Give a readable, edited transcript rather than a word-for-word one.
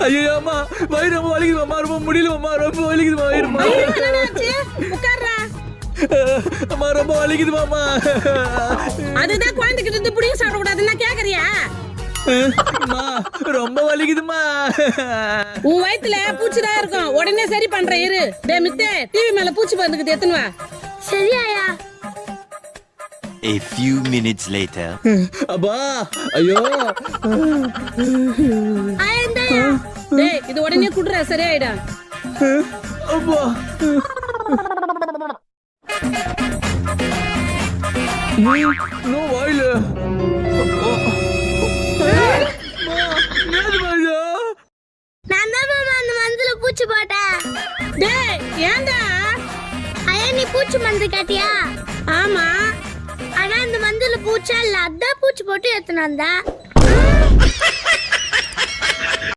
ஐயோ அம்மா வயிறு ரொம்ப வலிக்குதுமா, ரொம்ப முடியலம்மா, ரொம்ப வலிக்குதுமா வயிறுமா. உட்கார்றா. அம்மா ரொம்ப வலிக்குதுமாமா. அதுதான் குழந்தைகிட்ட இருந்து புடிங்க சாப்பிட கூடாதுன்னா கேக்குறியா? அம்மா ரொம்ப வலிக்குதுமா. உன் வயித்துல பூச்சிதான் இருக்கும், உடனே சரி பண்றேன் இரு. டே மித்தே, டிவி மேல பூச்சி பந்துக்குது, எத்தனை வா. சரியாயா? A few minutes later. அப்பா ஐயோ. ஆயந்தாயா? டேய் இது உடனே குடுறா, சரியாயிடா. அப்பா நோ வாயில. நான் தான் மாமா அந்த மருந்துல பூச்சி போட்டேன். டேய் ஏன்டா? ஐயா நீ பூச்சி மருந்து காட்டியா? ஆமா. ஆனா அந்த மருந்துல பூச்சா இல்ல, அதான் பூச்சி போட்டு எடுத்துன்னு வந்தா.